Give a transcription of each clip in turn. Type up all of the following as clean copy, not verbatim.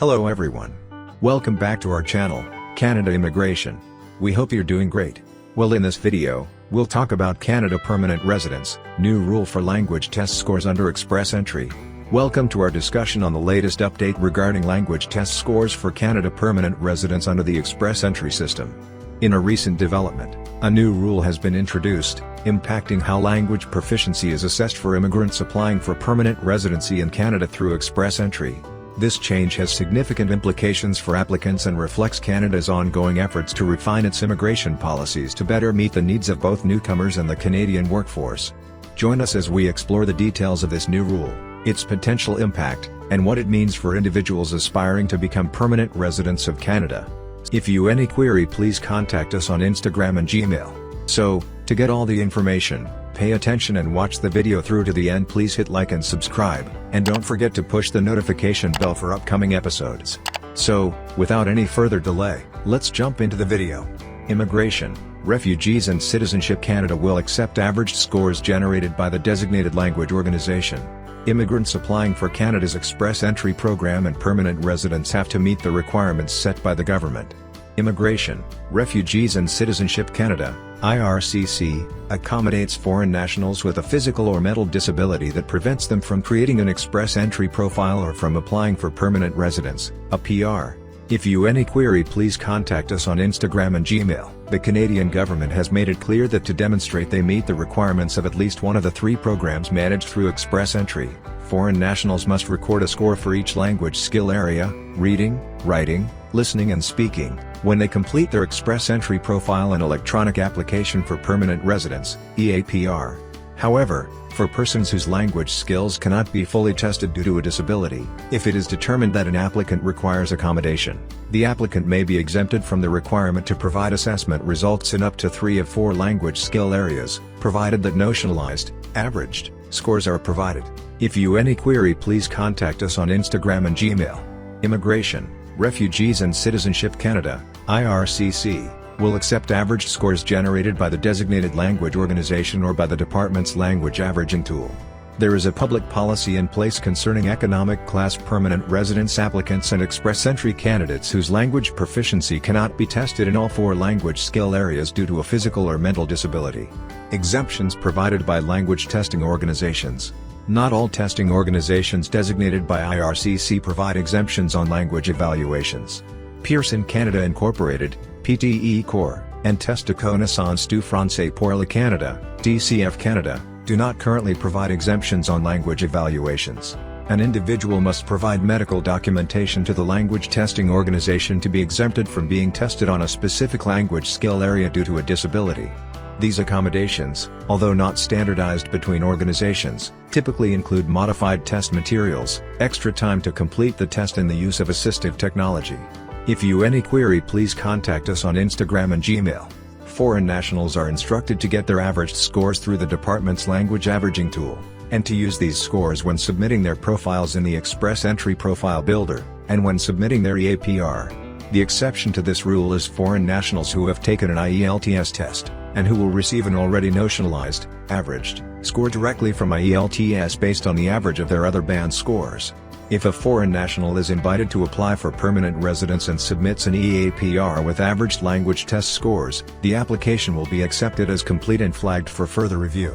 Hello everyone. Welcome back to our channel, Canada Immigration. We hope you're doing great. Well, in this video, we'll talk about Canada permanent residents, new rule for language test scores under express entry. Welcome to our discussion on the latest update regarding language test scores for Canada permanent residents under the express entry system. In a recent development, a new rule has been introduced, impacting how language proficiency is assessed for immigrants applying for permanent residency in Canada through express entry. This change has significant implications for applicants and reflects Canada's ongoing efforts to refine its immigration policies to better meet the needs of both newcomers and the Canadian workforce. Join us as we explore the details of this new rule, its potential impact, and what it means for individuals aspiring to become permanent residents of Canada. If you have any query, please contact us on Instagram and Gmail. So, to get all the information, pay attention and watch the video through to the end. Please hit like and subscribe, and don't forget to push the notification bell for upcoming episodes. So, without any further delay, let's jump into the video. Immigration, Refugees and Citizenship Canada will accept averaged scores generated by the designated language organization. Immigrants applying for Canada's Express Entry program and permanent residents have to meet the requirements set by the government. Immigration, Refugees and Citizenship Canada, IRCC, accommodates foreign nationals with a physical or mental disability that prevents them from creating an express entry profile or from applying for permanent residence, a PR. If you have any query, please contact us on Instagram and Gmail. The Canadian government has made it clear that to demonstrate they meet the requirements of at least one of the three programs managed through express entry, foreign nationals must record a score for each language skill area, reading, writing, listening and speaking, when they complete their express entry profile and electronic application for permanent residence, EAPR. However, for persons whose language skills cannot be fully tested due to a disability, if it is determined that an applicant requires accommodation, the applicant may be exempted from the requirement to provide assessment results in up to 3 of 4 language skill areas, provided that notionalized, averaged, scores are provided. If you have any query, please contact us on Instagram and Gmail. Immigration, Refugees and Citizenship Canada, IRCC, will accept averaged scores generated by the designated language organization or by the department's language averaging tool. There is a public policy in place concerning economic class permanent residence applicants and express entry candidates whose language proficiency cannot be tested in all 4 language skill areas due to a physical or mental disability. Exemptions provided by language testing organizations. Not all testing organizations designated by IRCC provide exemptions on language evaluations. Pearson Canada Incorporated, PTE Corps, and Test de connaissance du français pour le Canada, DCF Canada, do not currently provide exemptions on language evaluations. An individual must provide medical documentation to the language testing organization to be exempted from being tested on a specific language skill area due to a disability. These accommodations, although not standardized between organizations, typically include modified test materials, extra time to complete the test and the use of assistive technology. If you have any query, please contact us on Instagram and Gmail. Foreign nationals are instructed to get their averaged scores through the department's language averaging tool, and to use these scores when submitting their profiles in the Express Entry Profile Builder, and when submitting their EAPR. The exception to this rule is foreign nationals who have taken an IELTS test, and who will receive an already notionalized, averaged, score directly from IELTS based on the average of their other band scores. If a foreign national is invited to apply for permanent residence and submits an EAPR with averaged language test scores, the application will be accepted as complete and flagged for further review.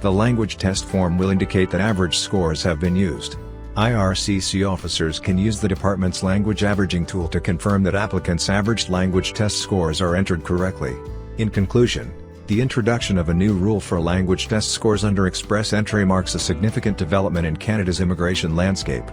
The language test form will indicate that average scores have been used. IRCC officers can use the department's language averaging tool to confirm that applicants' averaged language test scores are entered correctly. In conclusion, the introduction of a new rule for language test scores under express entry marks a significant development in Canada's immigration landscape.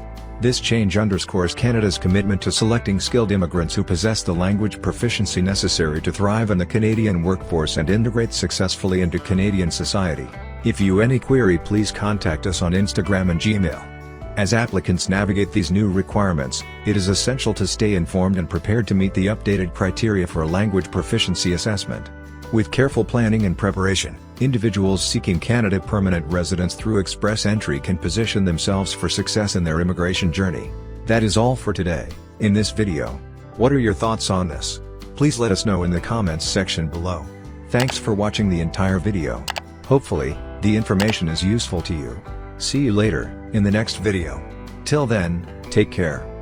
This change underscores Canada's commitment to selecting skilled immigrants who possess the language proficiency necessary to thrive in the Canadian workforce and integrate successfully into Canadian society. If you have any query, please contact us on Instagram and Gmail. As applicants navigate these new requirements, it is essential to stay informed and prepared to meet the updated criteria for a language proficiency assessment. With careful planning and preparation, individuals seeking Canada permanent residence through express entry can position themselves for success in their immigration journey. That is all for today. In this video, what are your thoughts on this? Please let us know in the comments section below. Thanks for watching the entire video. Hopefully, the information is useful to you. See you later, in the next video. Till then, take care.